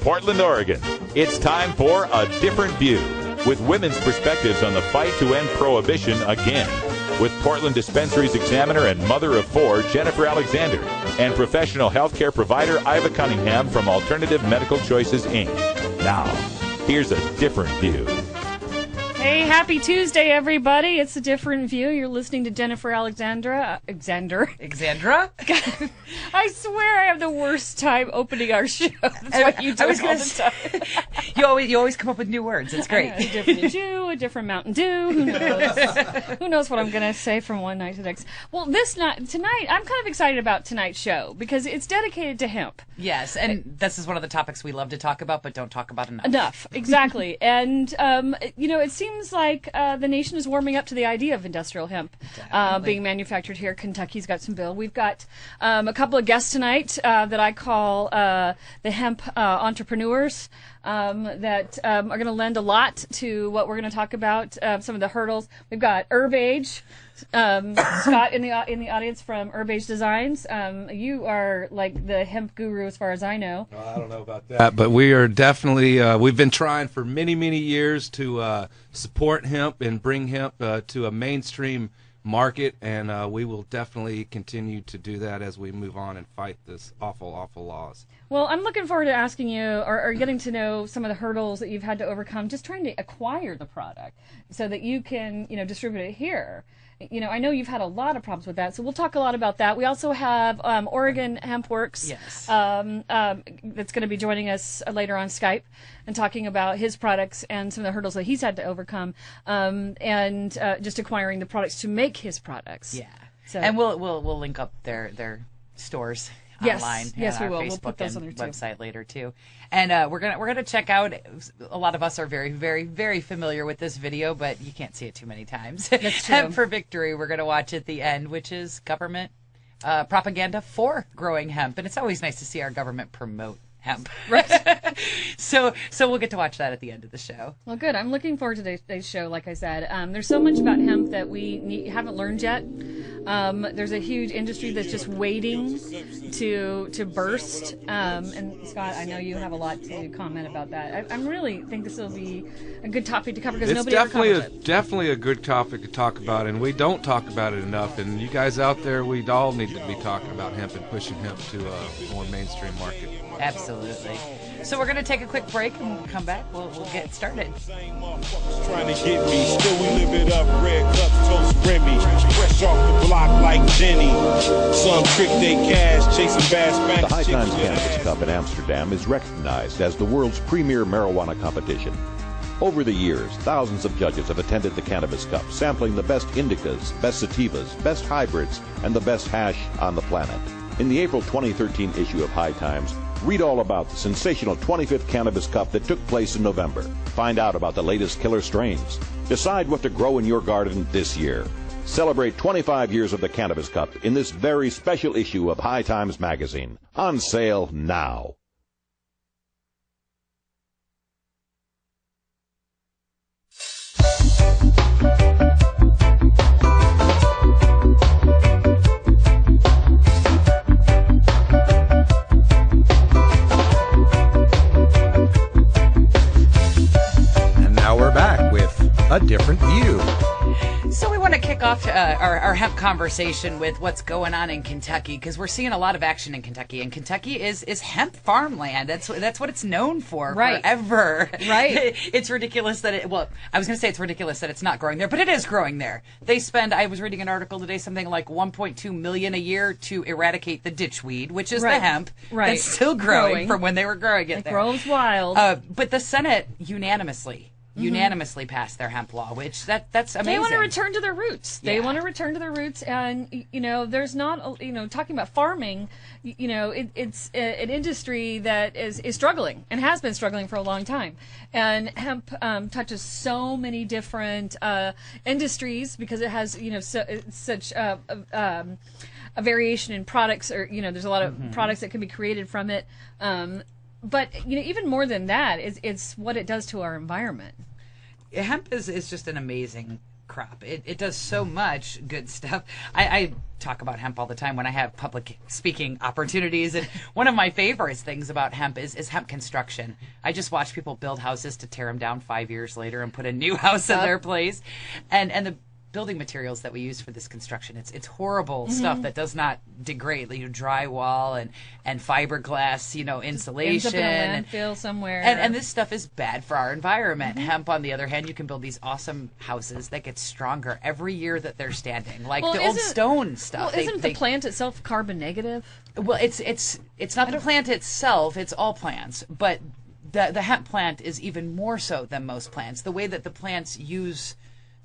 Portland, Oregon. It's time for A Different View, with women's perspectives on the fight to end prohibition again, with Portland Dispensaries Examiner and mother of four, Jennifer Alexander, and professional healthcare provider Iva Cunningham from Alternative Medical Choices, Inc. Now, here's A Different View. Hey, happy Tuesday, everybody. It's A Different View. You're listening to Jennifer Alexandra. Alexandra? I swear I have the worst time opening our show. That's what you do all the time. You always come up with new words. It's great. A different Jew, a different Mountain Dew. Who knows? Who knows what I'm going to say from one night to the next. Well, tonight, I'm kind of excited about tonight's show because it's dedicated to hemp. Yes, and this is one of the topics we love to talk about, but don't talk about enough. Enough, exactly. And, it seems like the nation is warming up to the idea of industrial hemp being manufactured here. Kentucky's got some bill. We've got a couple of guests tonight that I call the hemp entrepreneurs that are going to lend a lot to what we're going to talk about, some of the hurdles. We've got Herb Age. Scott in the audience from Herb Age Designs. You are like the hemp guru as far as I know. I don't know about that, but we are definitely, we've been trying for many, many years to support hemp and bring hemp to a mainstream market, and we will definitely continue to do that as we move on and fight this awful, awful laws. Well, I'm looking forward to asking you or getting to know some of the hurdles that you've had to overcome just trying to acquire the product so that you can, distribute it here. I know you've had a lot of problems with that, so we'll talk a lot about that. We also have Oregon Hemp Works, yes, that's going to be joining us later on Skype and talking about his products and some of the hurdles that he's had to overcome, and just acquiring the products to make his products. Yeah, so, and we'll link up their stores. Online, yes, we will. Facebook we'll put those on there too. Website later too, and we're gonna check out. A lot of us are very, very, very familiar with this video, but you can't see it too many times. That's true. Hemp for Victory. We're gonna watch at the end, which is government propaganda for growing hemp, and it's always nice to see our government promote hemp. Right. So we'll get to watch that at the end of the show. Well, good. I'm looking forward to today's show. Like I said, there's so much about hemp that we haven't learned yet. There's a huge industry that's just waiting to burst. And Scott, I know you have a lot to comment about that. I really think this will be a good topic to cover because nobody ever covers it. It's definitely a good topic to talk about, and we don't talk about it enough. And you guys out there, we all need to be talking about hemp and pushing hemp to a more mainstream market. Absolutely. So we're going to take a quick break, and when we come back, we'll get started. Trying to get me, still we live it up, red cups, toast Remy, fresh off the block like Jenny, some trick they cash, chasing fast banks. The High Times Cannabis Cup in Amsterdam is recognized as the world's premier marijuana competition. Over the years, thousands of judges have attended the Cannabis Cup, sampling the best indicas, best sativas, best hybrids, and the best hash on the planet. In the April 2013 issue of High Times, read all about the sensational 25th Cannabis Cup that took place in November. Find out about the latest killer strains. Decide what to grow in your garden this year. Celebrate 25 years of the Cannabis Cup in this very special issue of High Times magazine. On sale now. A Different View. So we want to kick off our hemp conversation with what's going on in Kentucky, because we're seeing a lot of action in Kentucky, and Kentucky is hemp farmland. That's what it's known for forever. Right. It's ridiculous that I was going to say it's ridiculous that it's not growing there, but it is growing there. They spend, I was reading an article today, something like $1.2 million a year to eradicate the ditchweed, which is the hemp that's still growing from when they were growing it there. It grows wild. But the Senate unanimously passed their hemp law, which that's amazing. They want to return to their roots. They want to return to their roots, and there's not talking about farming. It's an industry that is struggling and has been struggling for a long time. And hemp touches so many different industries because it has such a variation in products, or there's a lot of products that can be created from it. But even more than that, it's what it does to our environment. Hemp is just an amazing crop. It does so much good stuff. I talk about hemp all the time when I have public speaking opportunities, and one of my favorite things about hemp is hemp construction. I just watch people build houses to tear them down 5 years later and put a new house in their place, and the building materials that we use for this construction, it's horrible stuff that does not degrade. Drywall and fiberglass, insulation. Ends up in a landfill somewhere. And this stuff is bad for our environment. Hemp, on the other hand, you can build these awesome houses that get stronger every year that they're standing, like the old stone stuff. Well, isn't the plant itself carbon negative? Well, it's not the plant itself. It's all plants, but the hemp plant is even more so than most plants. The way that the plants use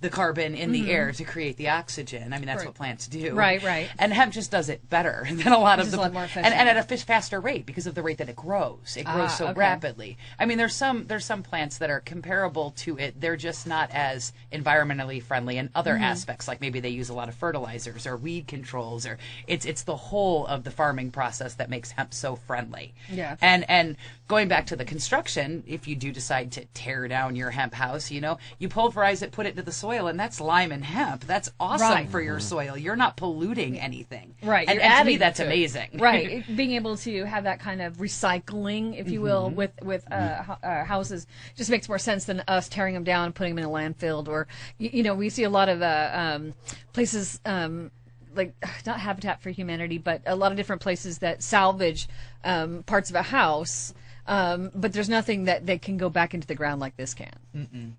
the carbon in the air to create the oxygen. I mean, that's what plants do. Right. And hemp just does it better than a lot of the... a lot more efficient. And at a faster rate because of the rate that it grows. It grows so rapidly. I mean, there's some plants that are comparable to it. They're just not as environmentally friendly in other aspects, like maybe they use a lot of fertilizers or weed controls, or it's the whole of the farming process that makes hemp so friendly. Yeah. And going back to the construction, if you do decide to tear down your hemp house, you pulverize it, put it into the soil, and that's lime and hemp. That's awesome for your soil. You're not polluting anything. Right. And to me, that's amazing. Right. Being able to have that kind of recycling, if you will, with houses just makes more sense than us tearing them down and putting them in a landfill. Or, we see a lot of places like not Habitat for Humanity, but a lot of different places that salvage parts of a house. But there's nothing that can go back into the ground like this can.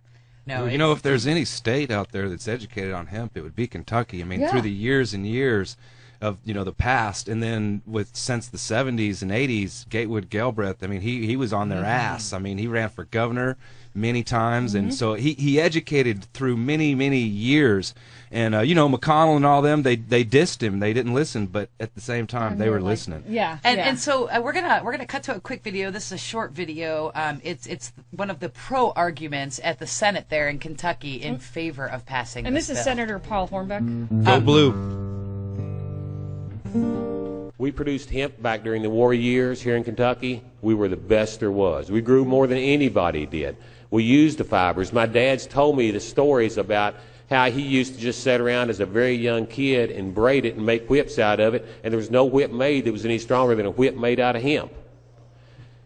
No, well, if there's any state out there that's educated on hemp, it would be Kentucky. I mean, through the years and years of the past, and then since the 70s and 80s, Gatewood Galbraith, I mean, he was on their ass. I mean, he ran for governor many times, and so he educated through many years. And McConnell and all them, they dissed him. They didn't listen, but at the same time, they were listening. And so we're gonna cut to a quick video. This is a short video. It's one of the pro arguments at the Senate there in Kentucky in favor of passing. And this is bill. Senator Paul Hornbeck. Go blue. We produced hemp back during the war years here in Kentucky. We were the best there was. We grew more than anybody did. We used the fibers. My dad's told me the stories about how he used to just sit around as a very young kid and braid it and make whips out of it, and there was no whip made that was any stronger than a whip made out of hemp.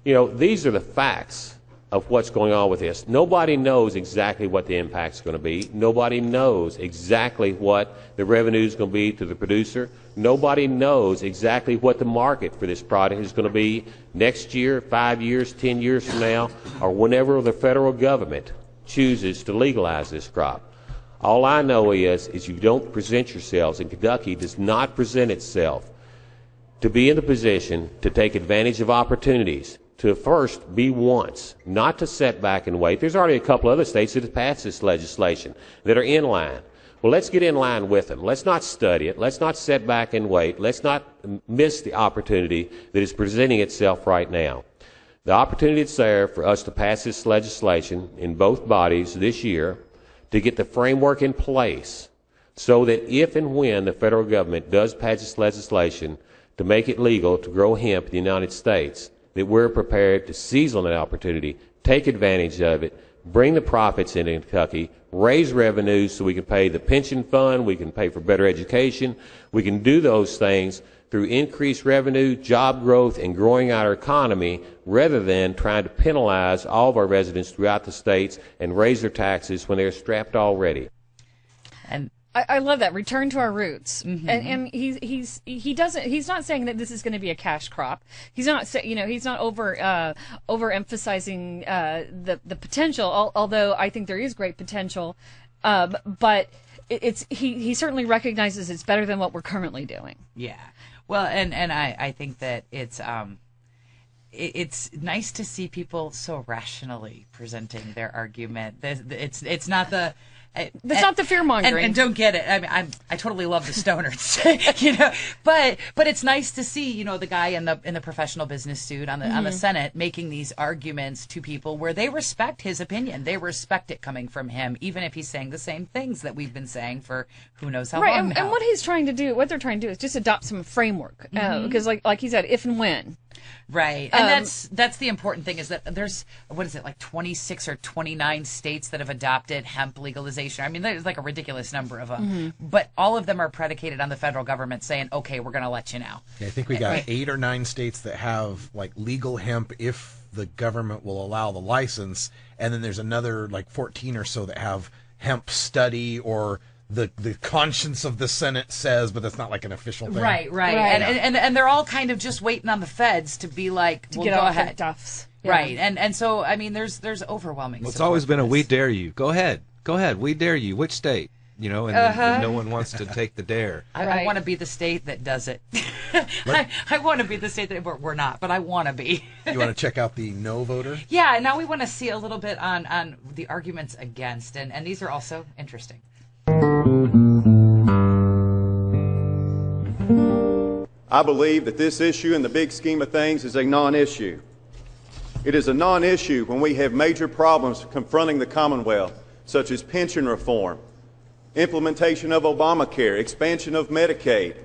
These are the facts of what's going on with this. Nobody knows exactly what the impact's going to be. Nobody knows exactly what the revenue is going to be to the producer. Nobody knows exactly what the market for this product is going to be next year, 5 years, 10 years from now, or whenever the federal government chooses to legalize this crop. All I know is you don't present yourselves, and Kentucky does not present itself to be in the position to take advantage of opportunities, to first be once, not to sit back and wait. There's already a couple other states that have passed this legislation that are in line. Well, let's get in line with them. Let's not study it. Let's not sit back and wait. Let's not miss the opportunity that is presenting itself right now. The opportunity is there for us to pass this legislation in both bodies this year, to get the framework in place so that if and when the federal government does pass this legislation to make it legal to grow hemp in the United States, that we're prepared to seize on that opportunity, take advantage of it, bring the profits into Kentucky, raise revenues so we can pay the pension fund, we can pay for better education, we can do those things through increased revenue, job growth, and growing our economy, rather than trying to penalize all of our residents throughout the states and raise their taxes when they're strapped already. And I love that. Return to our roots. And he's not saying that this is going to be a cash crop. He's not he's not overemphasizing the potential, although I think there is great potential. But he certainly recognizes it's better than what we're currently doing. Yeah. Well, and I think that it's nice to see people so rationally presenting their argument. It's not the That's not the fear mongering. And don't get it. I mean, I totally love the stoners, but it's nice to see, the guy in the professional business suit on the Senate making these arguments to people where they respect his opinion. They respect it coming from him, even if he's saying the same things that we've been saying for who knows how long now. And what they're trying to do is just adopt some framework, because like he said, if and when. Right. And that's the important thing, is that there's, 26 or 29 states that have adopted hemp legalization legalization. I mean, there's like a ridiculous number of them. But all of them are predicated on the federal government saying, okay, we're going to let you now. Yeah, I think we got 8 or 9 states that have like legal hemp if the government will allow the license. And then there's another like 14 or so that have hemp study or the conscience of the Senate says, but that's not like an official thing. Right. And they're all kind of just waiting on the feds to be like, well, get go off ahead. Duffs. Yeah. Right. And so, I mean, there's overwhelming Well, it's support always been for a we this. dare you. Go ahead. We dare you. Which state? You know, and then no one wants to take the dare. I want to be the state that does it. I want to be the state that we're not, but I want to be. You want to check out the no voter? Yeah, now we want to see a little bit on the arguments against, and these are also interesting. I believe that this issue in the big scheme of things is a non-issue. It is a non-issue when we have major problems confronting the Commonwealth, such as pension reform, implementation of Obamacare, expansion of Medicaid.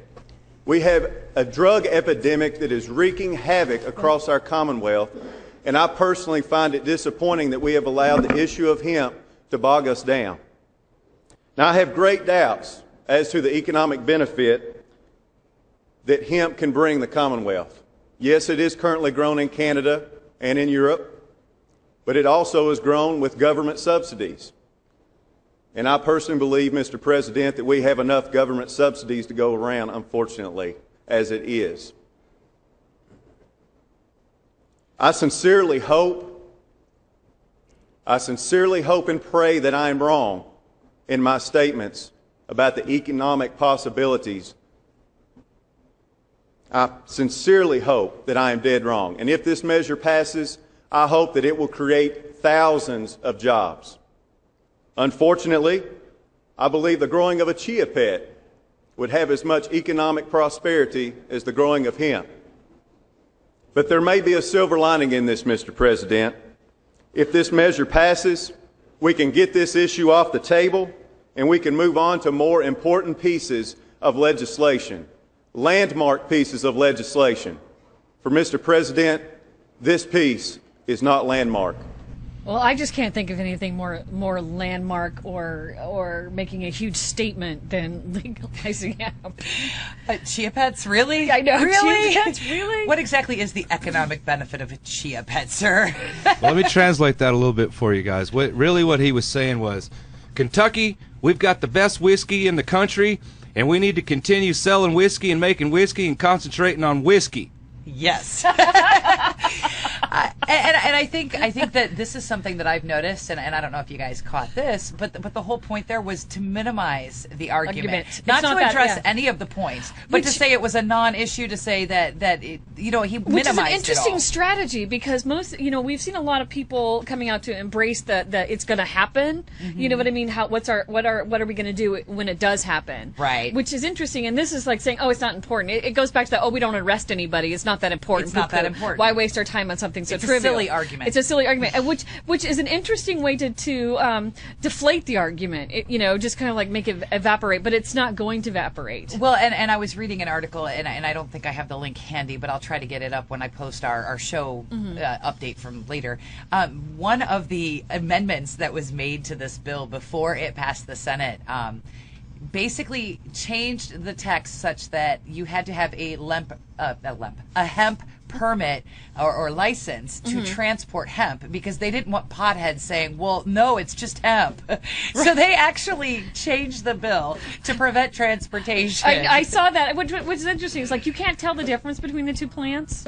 We have a drug epidemic that is wreaking havoc across our Commonwealth, and I personally find it disappointing that we have allowed the issue of hemp to bog us down. Now, I have great doubts as to the economic benefit that hemp can bring the Commonwealth. Yes, it is currently grown in Canada and in Europe, but it also is grown with government subsidies. And I personally believe, Mr. President, that we have enough government subsidies to go around, unfortunately, as it is. I sincerely hope and pray that I am wrong in my statements about the economic possibilities. I sincerely hope that I am dead wrong. And if this measure passes, I hope that it will create thousands of jobs. Unfortunately, I believe the growing of a chia pet would have as much economic prosperity as the growing of hemp. But there may be a silver lining in this, Mr. President. If this measure passes, we can get this issue off the table and we can move on to more important pieces of legislation, landmark pieces of legislation. For Mr. President, this piece is not landmark. Well, I just can't think of anything more landmark or making a huge statement than legalizing hemp. Chia pets, really? I know. Really? Chia pets, really? What exactly is the economic benefit of a chia pet, sir? Well, let me translate that a little bit for you guys. What he was saying was, Kentucky, we've got the best whiskey in the country, and we need to continue selling whiskey and making whiskey and concentrating on whiskey. Yes. And I think that this is something that I've noticed, and I don't know if you guys caught this, but the whole point there was to minimize the argument. Not to address any of the points, but to say it was a non-issue, to say that it, he minimized it all. Which is an interesting strategy, because we've seen a lot of people coming out to embrace that it's going to happen. Mm-hmm. You know what I mean? What are we going to do when it does happen? Right. Which is interesting, and this is like saying, oh, it's not important. It goes back to that, we don't arrest anybody. It's not that important. It's not that important. Why waste our time on something so trivial? It's a silly argument. It's a silly argument, which is an interesting way to deflate the argument. Just kind of like make it evaporate, but it's not going to evaporate. Well, and I was reading an article, and I don't think I have the link handy, but I'll try to get it up when I post our show update from later. One of the amendments that was made to this bill before it passed the Senate basically changed the text such that you had to have a hemp permit or license to transport hemp, because they didn't want potheads saying, well, no, it's just hemp. So they actually changed the bill to prevent transportation. I saw that, which is interesting. It's like you can't tell the difference between the two plants.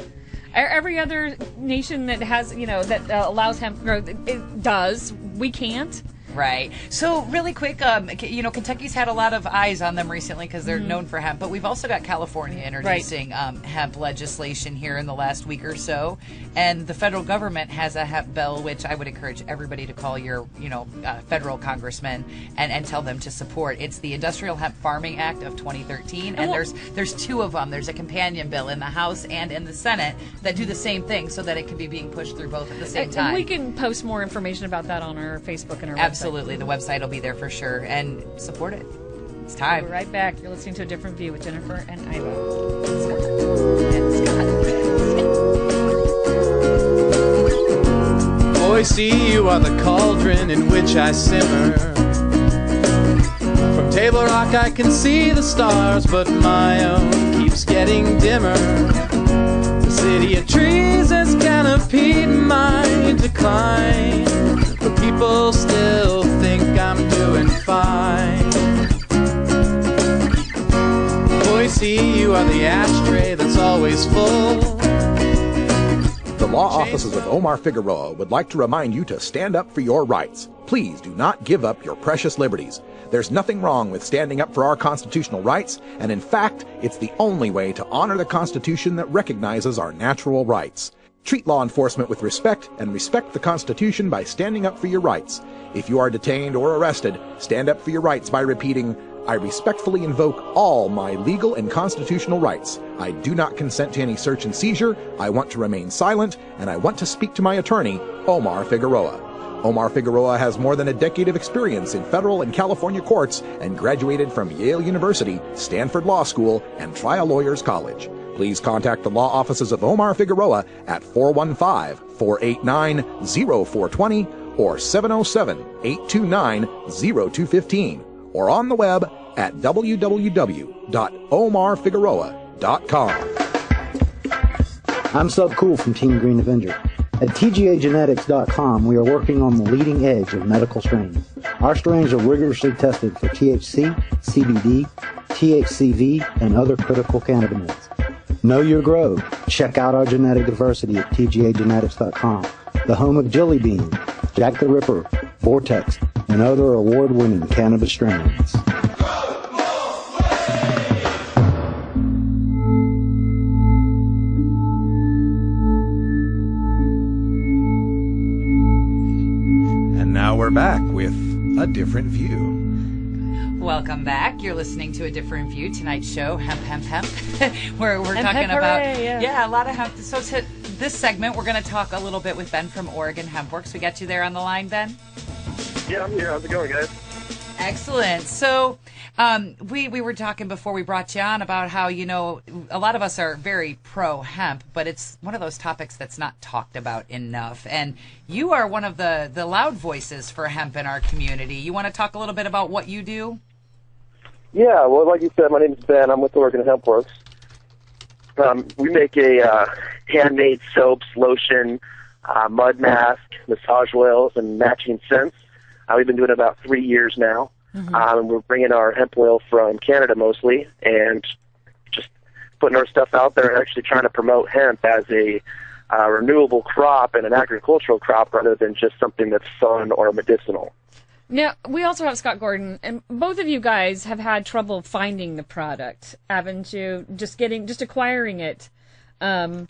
Every other nation that has, that allows hemp growth, it does. We can't. Right. So really quick, Kentucky's had a lot of eyes on them recently because they're known for hemp, but we've also got California introducing hemp legislation here in the last week or so, and the federal government has a hemp bill, which I would encourage everybody to call your, federal congressman and tell them to support. It's the Industrial Hemp Farming Act of 2013, and there's two of them. There's a companion bill in the House and in the Senate that do the same thing, so that it can be being pushed through both at the same time. And we can post more information about that on our Facebook and our website. Absolutely. The website will be there for sure. And support it. It's time. We're right back. You're listening to A Different View with Jennifer and Iva. Oh, I see you are the cauldron in which I simmer. Table Rock, I can see the stars, but my own keeps getting dimmer. The city of trees has canopied my decline, but people still think I'm doing fine. Boise, you are the ashtray that's always full. The law offices of Omar Figueroa would like to remind you to stand up for your rights. Please do not give up your precious liberties. There's nothing wrong with standing up for our constitutional rights, and in fact, it's the only way to honor the Constitution that recognizes our natural rights. Treat law enforcement with respect and respect the Constitution by standing up for your rights. If you are detained or arrested, stand up for your rights by repeating, "I respectfully invoke all my legal and constitutional rights. I do not consent to any search and seizure. I want to remain silent, and I want to speak to my attorney, Omar Figueroa." Omar Figueroa has more than a decade of experience in federal and California courts and graduated from Yale University, Stanford Law School, and Trial Lawyers College. Please contact the law offices of Omar Figueroa at 415-489-0420 or 707-829-0215 or on the web at www.omarfigueroa.com. I'm Sub Cool from Team Green Avenger. At TGAgenetics.com, we are working on the leading edge of medical strains. Our strains are rigorously tested for THC, CBD, THCV, and other critical cannabinoids. Know your grow. Check out our genetic diversity at TGAgenetics.com, the home of Jelly Bean, Jack the Ripper, Vortex, and other award-winning cannabis strains. Now we're back with A Different View. Welcome back. You're listening to A Different View. Tonight's show, Hemp, Hemp, Hemp. We're Hemp, talking hemp, about, hooray, a lot of hemp. So this segment, we're going to talk a little bit with Ben from Oregon Hempworks. We got you there on the line, Ben? Yeah, I'm here. How's it going, guys? Excellent. So we were talking before we brought you on about how, you know, a lot of us are very pro-hemp, but it's one of those topics that's not talked about enough. And you are one of the loud voices for hemp in our community. You want to talk a little bit about what you do? Yeah, well, like you said, my name is Ben. I'm with Oregon Hempworks. We make a handmade soaps, lotion, mud mask, massage oils, and matching scents. We've been doing it about 3 years now. And we're bringing our hemp oil from Canada mostly and just putting our stuff out there and actually trying to promote hemp as a renewable crop and an agricultural crop rather than just something that's fun or medicinal. Now, we also have Scott Gordon, and both of you guys have had trouble finding the product, haven't you? Just acquiring it from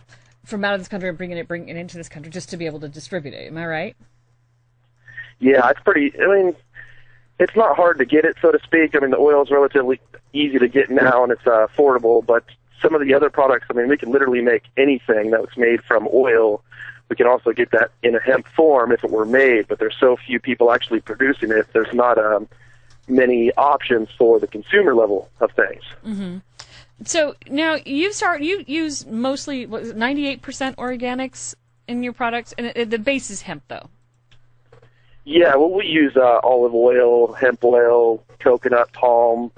out of this country and bringing it into this country just to be able to distribute it. Am I right? Yeah, it's not hard to get it, so to speak. I mean, the oil is relatively easy to get now, and it's affordable, but some of the other products, we can literally make anything that's made from oil. We can also get that in a hemp form if it were made, but there's so few people actually producing it, there's not many options for the consumer level of things. Mm-hmm. So now you use mostly 98% organics in your products, and the base is hemp, though. Yeah, well, we use olive oil, hemp oil, coconut, palm,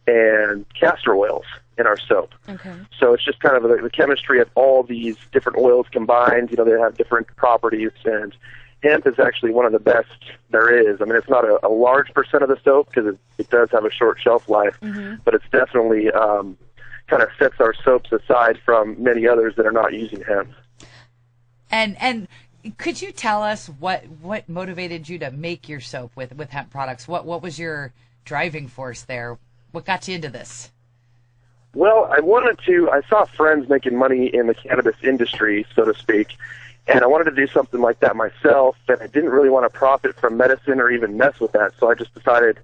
and castor oils in our soap. Okay. So it's just kind of the chemistry of all these different oils combined. You know, they have different properties, and hemp is actually one of the best there is. I mean, it's not a large percent of the soap because it does have a short shelf life, but it's definitely kind of sets our soaps aside from many others that are not using hemp. And could you tell us what motivated you to make your soap with hemp products? What was your driving force there? What got you into this? Well, I saw friends making money in the cannabis industry, so to speak, and I wanted to do something like that myself, and I didn't really want to profit from medicine or even mess with that, so I just decided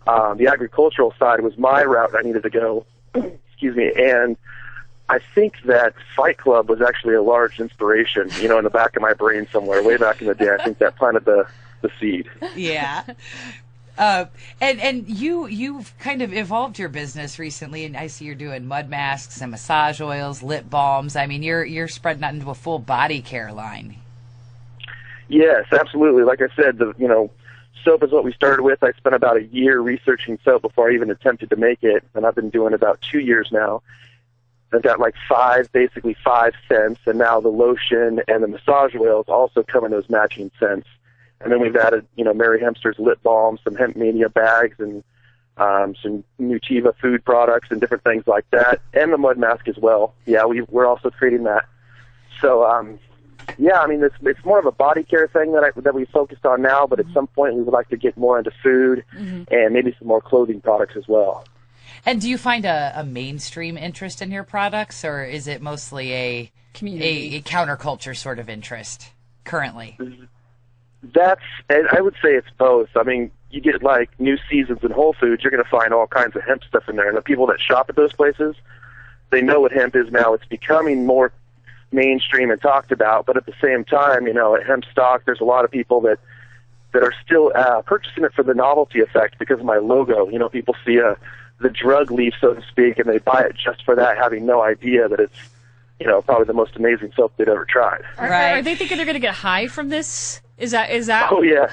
the agricultural side was my route I needed to go, excuse me, and I think that Fight Club was actually a large inspiration, you know, in the back of my brain somewhere, way back in the day. I think that planted the seed. Yeah. And you've kind of evolved your business recently, and I see you're doing mud masks and massage oils, lip balms. I mean, you're spreading out into a full body care line. Yes, absolutely. Like I said, soap is what we started with. I spent about a year researching soap before I even attempted to make it, and I've been doing it about 2 years now. I've got like basically five scents, and now the lotion and the massage oils also come in those matching scents. And then we've added, Mary Hempster's lip balm, some Hemp Mania bags, and some Nutiva food products and different things like that, and the mud mask as well. Yeah, we're also creating that. So, it's more of a body care thing that we focused on now, but at some point we would like to get more into food and maybe some more clothing products as well. And do you find a mainstream interest in your products, or is it mostly a counterculture sort of interest currently? I would say it's both. I mean, you get like New Seasons and Whole Foods, you're going to find all kinds of hemp stuff in there. And the people that shop at those places, they know what hemp is now. It's becoming more mainstream and talked about, but at the same time, at Hemp Stock, there's a lot of people that are still purchasing it for the novelty effect because of my logo. People see the drug leaf, so to speak, and they buy it just for that, having no idea that it's, probably the most amazing soap they've ever tried. Are they thinking they're going to get high from this? Is that? Oh yeah,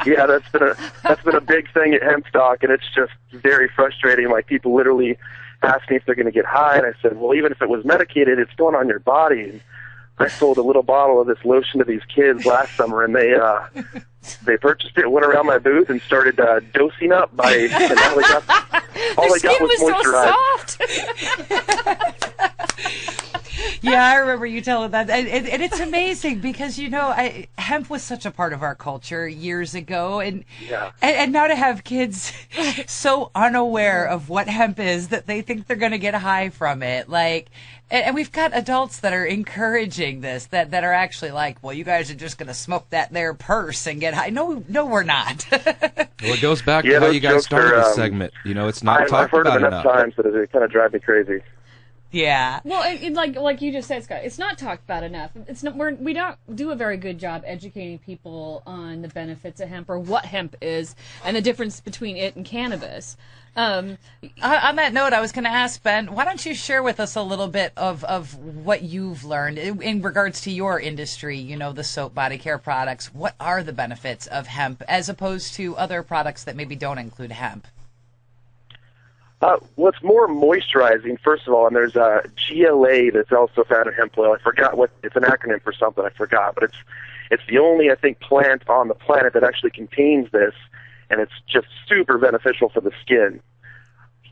yeah. That's been a big thing at Hemp Stock, and it's just very frustrating. Like people literally ask me if they're going to get high, and I said, well, even if it was medicated, it's going on your body. And I sold a little bottle of this lotion to these kids last summer, and they purchased it, went around my booth, and started dosing up by. And all they got was moisturized. Yeah, I remember you telling that. And it's amazing because, hemp was such a part of our culture years ago. And now to have kids so unaware of what hemp is that they think they're going to get high from it. And we've got adults that are encouraging this, that are actually like, well, you guys are just going to smoke that there purse and get high. No, we're not. Well, it goes back to how you guys started this segment. It's not talked about enough. I've heard it enough times that it kind of drives me crazy. Yeah. Well, like you just said, Scott, it's not talked about enough. It's not. We don't do a very good job educating people on the benefits of hemp or what hemp is and the difference between it and cannabis. On that note, I was going to ask Ben, why don't you share with us a little bit of what you've learned in regards to your industry? The soap, body care products. What are the benefits of hemp as opposed to other products that maybe don't include hemp? Well, it's more moisturizing, first of all, and there's GLA that's also found in hemp oil. I forgot it's an acronym for something, I forgot, but it's the only, I think, plant on the planet that actually contains this, and it's just super beneficial for the skin.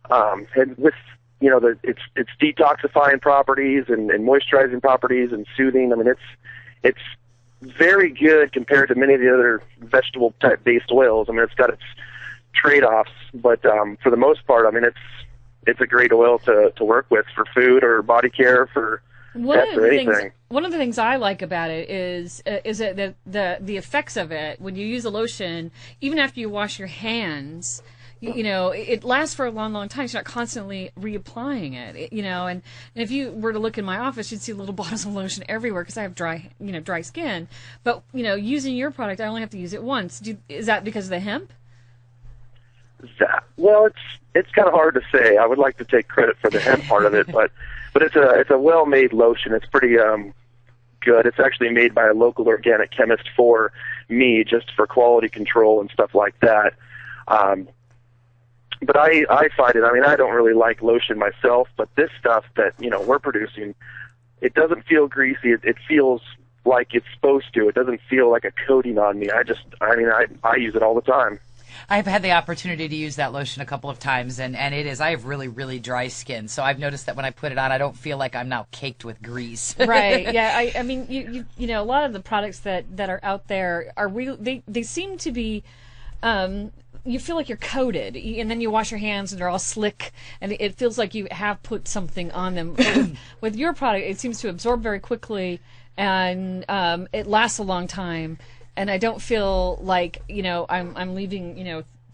And with, its detoxifying properties and moisturizing properties and soothing, I mean, it's very good compared to many of the other vegetable-type based oils. I mean, it's got its trade-offs, but for the most part, I mean, it's a great oil to work with for food or body care for pets or anything. One of the things I like about it is that the effects of it when you use a lotion, even after you wash your hands, it lasts for a long, long time. So you're not constantly reapplying it, and if you were to look in my office, you'd see little bottles of lotion everywhere because I have dry skin. But using your product, I only have to use it once. Is that because of the hemp? Well, it's kind of hard to say. I would like to take credit for the hemp part of it, but it's a well-made lotion. It's pretty good. It's actually made by a local organic chemist for me, just for quality control and stuff like that. But I find it. I mean, I don't really like lotion myself, but this stuff that we're producing, it doesn't feel greasy. It feels like it's supposed to. It doesn't feel like a coating on me. I use it all the time. I've had the opportunity to use that lotion a couple of times, and I have really, really dry skin. So I've noticed that when I put it on, I don't feel like I'm now caked with grease. Right. Yeah. I mean, you a lot of the products that are out there are they seem to be. You feel like you're coated, and then you wash your hands, and they're all slick, and it feels like you have put something on them. With your product, it seems to absorb very quickly, and it lasts a long time. And I don't feel like, I'm leaving,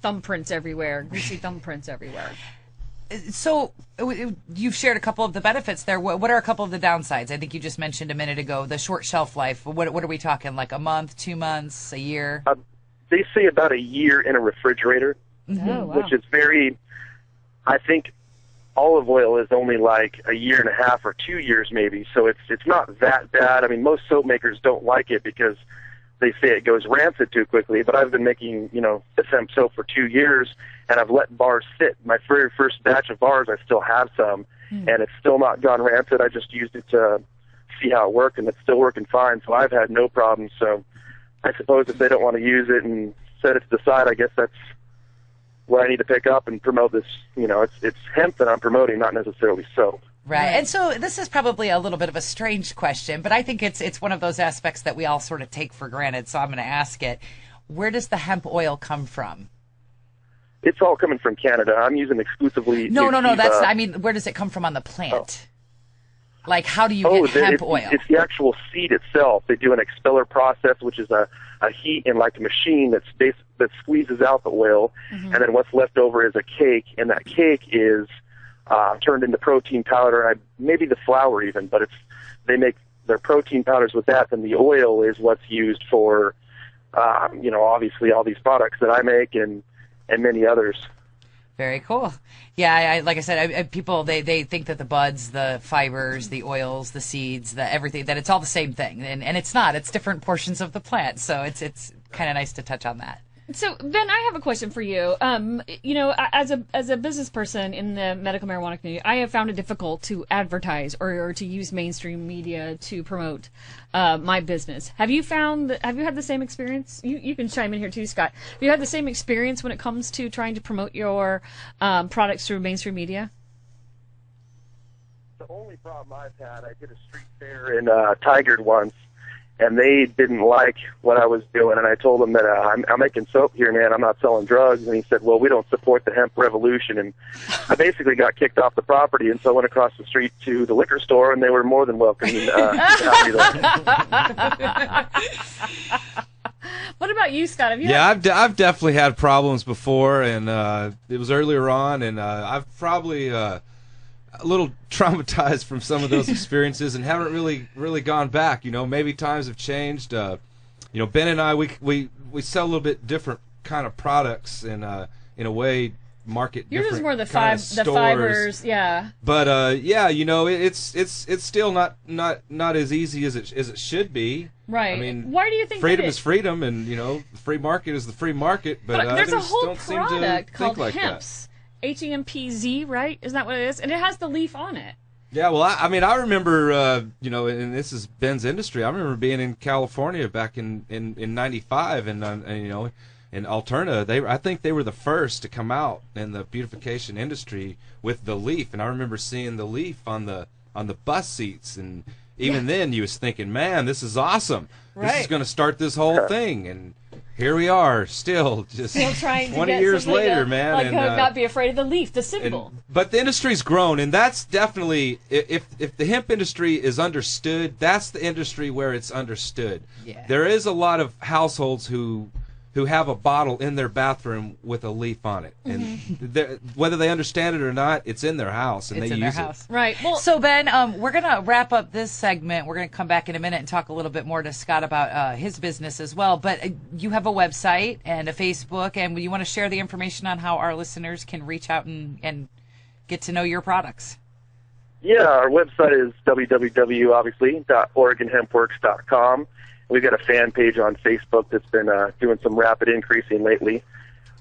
thumbprints everywhere, greasy thumbprints everywhere. So you've shared a couple of the benefits there. What are a couple of the downsides? I think you just mentioned a minute ago, the short shelf life. What are we talking, like a month, 2 months, a year? They say about a year in a refrigerator, which is very, I think olive oil is only like a year and a half or 2 years maybe, so it's not that bad. I mean, most soap makers don't like it because they say it goes rancid too quickly, but I've been making, this hemp soap for 2 years, and I've let bars sit. My very first batch of bars, I still have some, and it's still not gone rancid. I just used it to see how it worked, and it's still working fine, so I've had no problems. So I suppose if they don't want to use it and set it to the side, I guess that's what I need to pick up and promote this. It's hemp that I'm promoting, not necessarily soap. Right. And so this is probably a little bit of a strange question, but I think it's one of those aspects that we all sort of take for granted, so I'm going to ask it. Where does the hemp oil come from? It's all coming from Canada. I'm using exclusively... No, where does it come from on the plant? Oh. Like, how do you get hemp oil? It's the actual seed itself. They do an expeller process, which is a heat in like a machine that squeezes out the oil, and then what's left over is a cake, and that cake is turned into protein powder, maybe the flour even, but they make their protein powders with that, and the oil is what's used for, obviously all these products that I make and many others. Very cool. Yeah, like I said, people, they think that the buds, the fibers, the oils, the seeds, everything, that it's all the same thing. And it's not. It's different portions of the plant. So it's kind of nice to touch on that. So, Ben, I have a question for you. As a business person in the medical marijuana community, I have found it difficult to advertise or to use mainstream media to promote my business. Have you had the same experience? You can chime in here too, Scott. Have you had the same experience when it comes to trying to promote your products through mainstream media? The only problem I've had, I did a street fair in Tigard once, and they didn't like what I was doing, and I told them that I'm making soap here, man. I'm not selling drugs. And he said, well, we don't support the hemp revolution. And I basically got kicked off the property, and so I went across the street to the liquor store, and they were more than welcoming. What about you, Scott? I've definitely had problems before, and it was earlier on, and I've probably... a little traumatized from some of those experiences and haven't really gone back. Maybe times have changed. Ben and I, we sell a little bit different kind of products and in a way market Yours different is more the stores. fibers, yeah. But it's still not as easy as it should be. Right. I mean, why do you think freedom is freedom, and the free market is the free market. But there's a others whole don't seem to product called think like Hemp's. HEMPZ, right? Isn't that what it is? And it has the leaf on it. Yeah, well, I remember, and this is Ben's industry. I remember being in California back in 95, and in Alterna, I think they were the first to come out in the beautification industry with the leaf, and I remember seeing the leaf on the bus seats, and even then you was thinking, man, this is awesome. Right. This is going to start this whole thing, and here we are, still trying 20 to get years later, man. Like, not be afraid of the leaf, the symbol. But the industry's grown, and that's definitely, if the hemp industry is understood, that's the industry where it's understood. Yeah. There is a lot of households who have a bottle in their bathroom with a leaf on it, and whether they understand it or not, it's in their house, and they use it. Right. Well, so Ben, we're gonna wrap up this segment. We're gonna come back in a minute and talk a little bit more to Scott about his business as well. But you have a website and a Facebook, and you want to share the information on how our listeners can reach out and get to know your products. Yeah, our website is www.oregonhempworks.com. We've got a fan page on Facebook that's been doing some rapid increasing lately.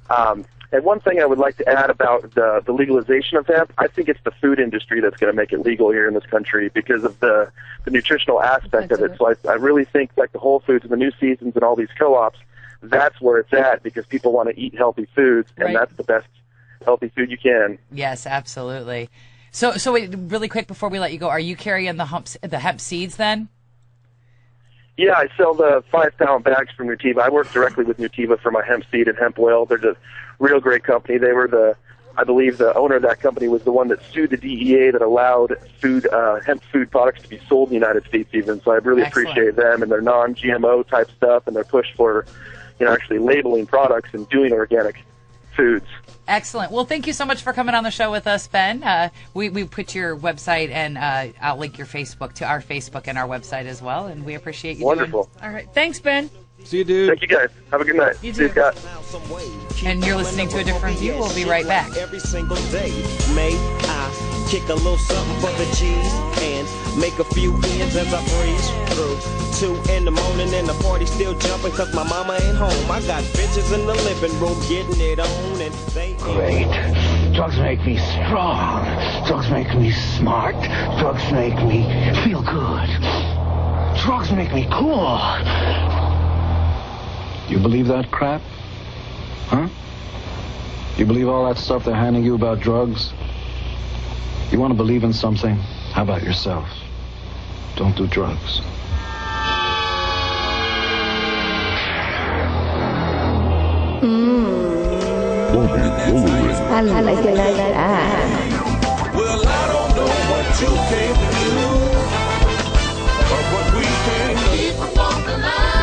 And one thing I would like to add about the legalization of hemp, I think it's the food industry that's going to make it legal here in this country because of the nutritional aspect of it. So I really think like the Whole Foods and the New Seasons and all these co-ops, that's where it's at because people want to eat healthy foods, and that's the best healthy food you can. Yes, absolutely. So wait, really quick before we let you go, are you carrying the hemp seeds then? Yeah, I sell the 5-pound bags from Nutiva. I work directly with Nutiva for my hemp seed and hemp oil. They're a real great company. They were I believe the owner of that company was the one that sued the DEA that allowed hemp food products to be sold in the United States even. So I really appreciate them and their non-GMO type stuff and their push for, actually labeling products and doing organic foods. Excellent. Well, thank you so much for coming on the show with us, Ben. We put your website and I'll link your Facebook to our Facebook and our website as well, and we appreciate you. Wonderful. All right. Thanks, Ben. See you, dude. Thank you, guys. Have a good night. You too. See you, Scott. And you're listening to A Different View. We'll be right back. Every single day, may I kick a little something for the G's, and make a few ends as I breeze through. 2 in the morning and the party still jumping cause my mama ain't home. I got bitches in the living room getting it on, and they great. Drugs make me strong. Drugs make me smart. Drugs make me feel good. Drugs make me cool. You believe that crap? Huh? You believe all that stuff they're handing you about drugs? You want to believe in something? How about yourself? Don't do drugs. I like it like that. Well, I don't know what you came to do, but what we came to keep the funk alive.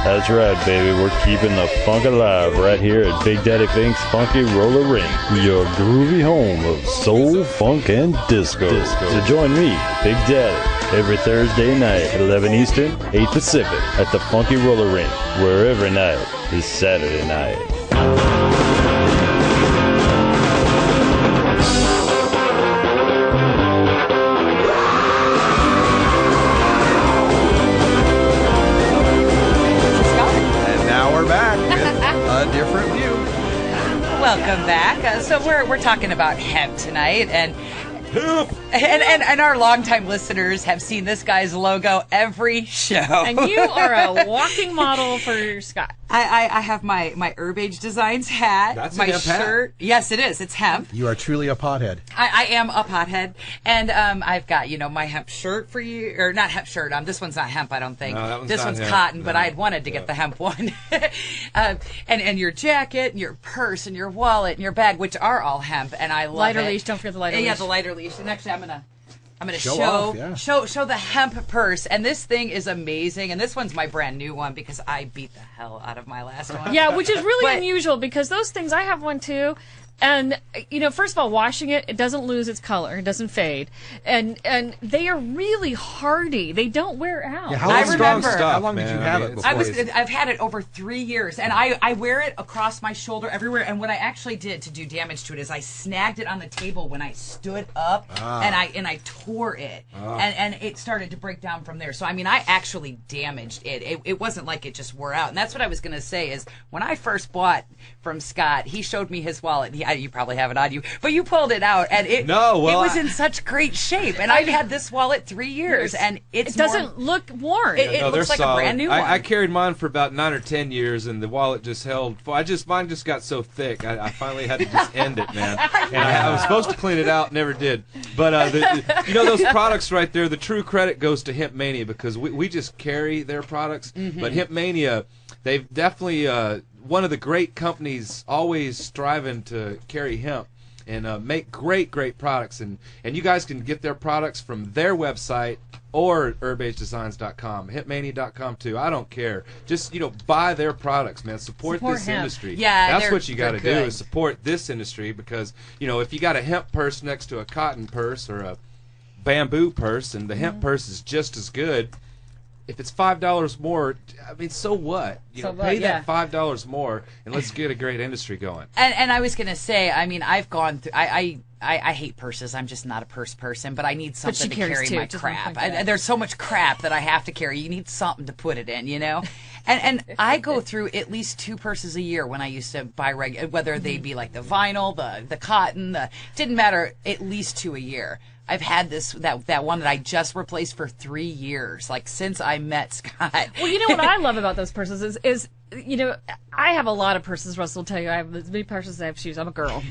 That's right, baby. We're keeping the funk alive right here at Big Daddy Fink's Funky Roller Ring, your groovy home of soul, funk, and disco. So join me, Big Daddy, every Thursday night at 11 Eastern, 8 Pacific at the Funky Roller Ring, where every night is Saturday night. Different view. Welcome back. So we're talking about hemp tonight, and our longtime listeners have seen this guy's logo every show. And you are a walking model for Scott. I have my Herb Age Designs hat. That's my a hemp shirt. Hat. Yes, it is. It's hemp. You are truly a pothead. I am a pothead, and I've got my hemp shirt for you, or not hemp shirt. This one's not hemp, I don't think. No, that one's this not one's hemp. cotton, but No. I had wanted to get the hemp one. And your jacket, and your purse, and your wallet, and your bag, which are all hemp, and I love Lighter it. leash. Don't forget the lighter leash. Yeah, the lighter leash. And actually, I'm gonna Show show off, yeah. show the hemp purse, and this thing is amazing. And this one's my brand new one because I beat the hell out of my last one. Yeah, which is really But- unusual because those things, I have one too. And, first of all, washing it, it doesn't lose its color. It doesn't fade. And they are really hardy. They don't wear out. Yeah, I remember. How long did you have it before? I've had it over 3 years, and I wear it across my shoulder everywhere. And what I actually did to do damage to it is I snagged it on the table when I stood up, and I tore it, and it started to break down from there. So I mean, I actually damaged it. It wasn't like it just wore out. And that's what I was going to say is when I first bought from Scott, he showed me his wallet. You probably have it on you, but you pulled it out, and it was in such great shape. And I've had this wallet 3 years, and it doesn't look worn. It looks like a brand new one. I carried mine for about 9 or 10 years, and the wallet just held. Mine just got so thick. I finally had to just end it, man. And I was supposed to clean it out, never did. But those products right there, the true credit goes to Hemp Mania because we just carry their products. Mm-hmm. But Hemp Mania, they've definitely one of the great companies, always striving to carry hemp and make great products. And you guys can get their products from their website or herbagedesigns.com, hempmania.com too. I don't care. Just buy their products, man. Support this hemp. industry. Yeah, that's what you got to do good. is support this industry because if you got a hemp purse next to a cotton purse or a bamboo purse, and the hemp purse is just as good. If it's $5 more, I mean, so what? Pay that $5 more, and let's get a great industry going. And I was gonna say, I mean, I've gone through. I hate purses. I'm just not a purse person, but I need something to carry my crap. There's so much crap that I have to carry. You need something to put it in, And I go through at least 2 purses a year when I used to buy whether they be like the vinyl, the cotton, didn't matter. At least 2 a year. I've had that one that I just replaced for 3 years, like since I met Scott. Well, you know what I love about those purses is I have a lot of purses. Russell will tell you I have as many purses as I have shoes. I'm a girl.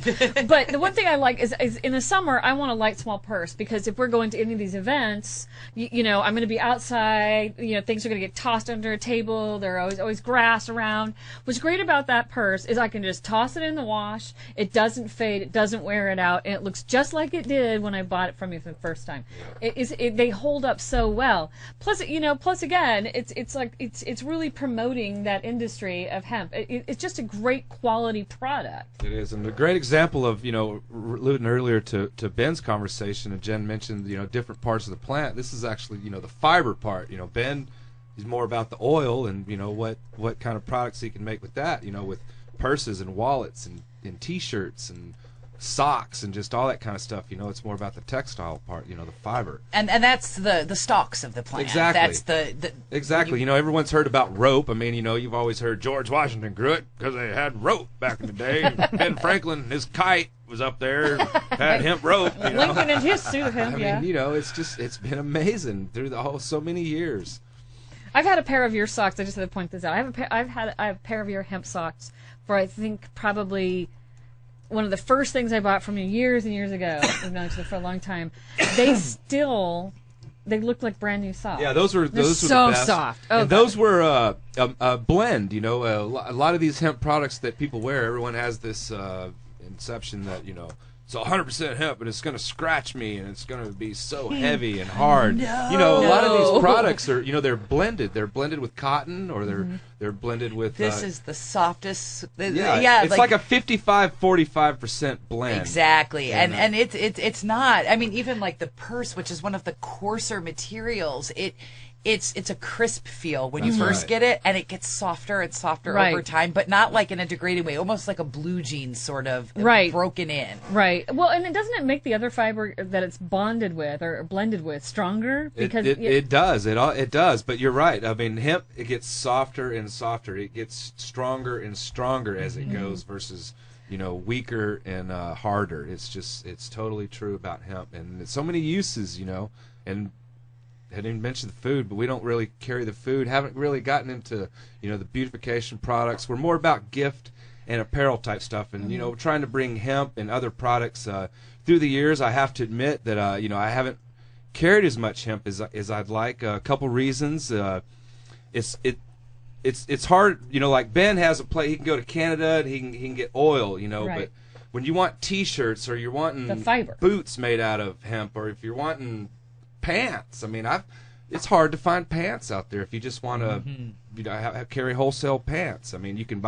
But the one thing I like is in the summer I want a light small purse because if we're going to any of these events, I'm going to be outside. Things are going to get tossed under a table. There are always grass around. What's great about that purse is I can just toss it in the wash. It doesn't fade. It doesn't wear it out, and it looks just like it did when I bought it from you for the first time. They hold up so well. Plus again, it's really promoting that industry of hemp. It's just a great quality product. It is, and a great example of alluding earlier to Ben's conversation, and Jen mentioned different parts of the plant. This is actually the fiber part. Ben is more about the oil and what kind of products he can make with that. With purses and wallets and T-shirts and socks and just all that kind of stuff. You know, it's more about the textile part. You know, the fiber. And that's the stalks of the plant. Exactly. That's the exactly. You know, everyone's heard about rope. I mean, you know, you've always heard George Washington grew it because they had rope back in the day. Ben Franklin, his kite was up there, had hemp rope. You know? Lincoln and his suit of hemp. I mean, you know, it's been amazing through so many years. I've had a pair of your socks. I just had to point this out. I have a pair of your hemp socks for I think probably one of the first things I bought from you years and years ago. We've known each other for a long time. They look like brand new socks. Yeah, those were so the best. soft. Oh, and those were a blend. You know, a lot of these hemp products that people wear, everyone has this inception that, you know, it's 100% hemp and it's going to scratch me and it's going to be so heavy and hard. No. You know, a lot of these products are, you know, they're blended. They're blended with cotton or they're blended with. This is the softest. It's like a 55-45% blend. Exactly, and it's not. I mean, even like the purse, which is one of the coarser materials, it's a crisp feel when you first get it, and it gets softer and softer over time, but not like in a degrading way, almost like a blue jean sort of broken in. Right. Well, and doesn't it make the other fiber that it's bonded with or blended with stronger? Because it does. It does. But you're right. I mean, hemp, it gets softer and softer. It gets stronger and stronger as it goes versus, you know, weaker and harder. It's totally true about hemp, and so many uses, you know, and. I didn't mention the food, but we don't really carry the food. Haven't really gotten into, you know, the beautification products. We're more about gift and apparel type stuff, and you know, we're trying to bring hemp and other products. Through the years, I have to admit that you know, I haven't carried as much hemp as I'd like. A couple reasons. It's hard. You know, like Ben has a place. He can go to Canada and he can get oil. You know, but when you want T-shirts or you're wanting the fiber boots made out of hemp, or if you're wanting pants. I mean, it's hard to find pants out there if you just want to, you know, carry wholesale pants. I mean, you can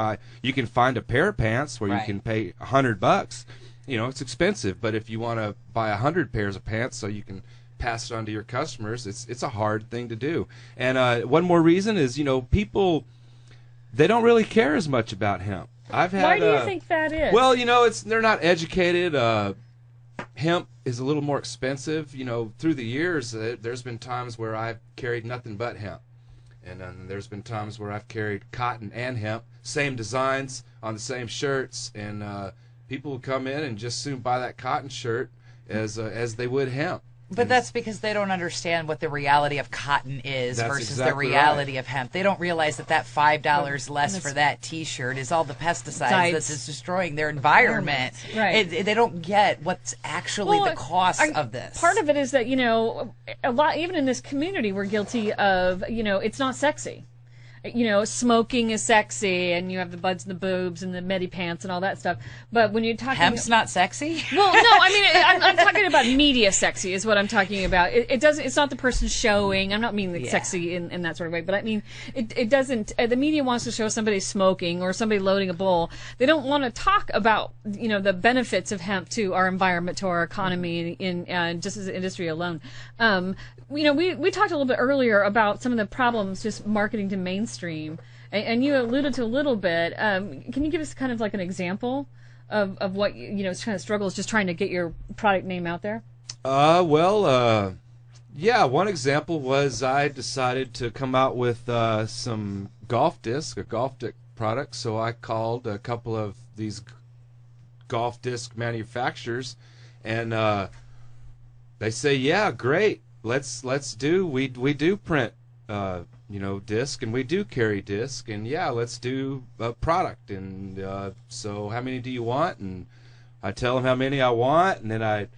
find a pair of pants where you can pay $100. You know, it's expensive, but if you want to buy 100 pairs of pants so you can pass it on to your customers, it's a hard thing to do. And one more reason is, you know, people, they don't really care as much about hemp. Why do you think that is? Well, you know, they're not educated. Hemp is a little more expensive. You know, through the years, there's been times where I've carried nothing but hemp. And there's been times where I've carried cotton and hemp, same designs on the same shirts, and people will come in and just soon buy that cotton shirt as they would hemp. But that's because they don't understand what the reality of cotton is versus exactly the reality of hemp. They don't realize that $5 less for that T-shirt is all the pesticides that's destroying their environment. Right. They don't get what's actually the cost of this. Part of it is that, you know, a lot, even in this community, we're guilty of, you know, it's not sexy. You know, smoking is sexy, and you have the buds and the boobs and the medi pants and all that stuff. But when you're talking, hemp's not sexy. Well, no, I mean, I'm talking about media sexy is what I'm talking about. It doesn't. It's not the person showing. I'm not meaning sexy in that sort of way, but I mean, it doesn't. The media wants to show somebody smoking or somebody loading a bowl. They don't want to talk about, you know, the benefits of hemp to our environment, to our economy, in just as an industry alone. You know, we talked a little bit earlier about some of the problems just marketing to mainstream, and you alluded to a little bit. Can you give us kind of like an example of what, you know, kind of struggles just trying to get your product name out there? Yeah, one example was I decided to come out with some a golf disc product, so I called a couple of these golf disc manufacturers, and they say, yeah, great. We do print, you know, disc, and we do carry disc, and yeah, let's do a product, and so how many do you want? And I tell them how many I want, and then it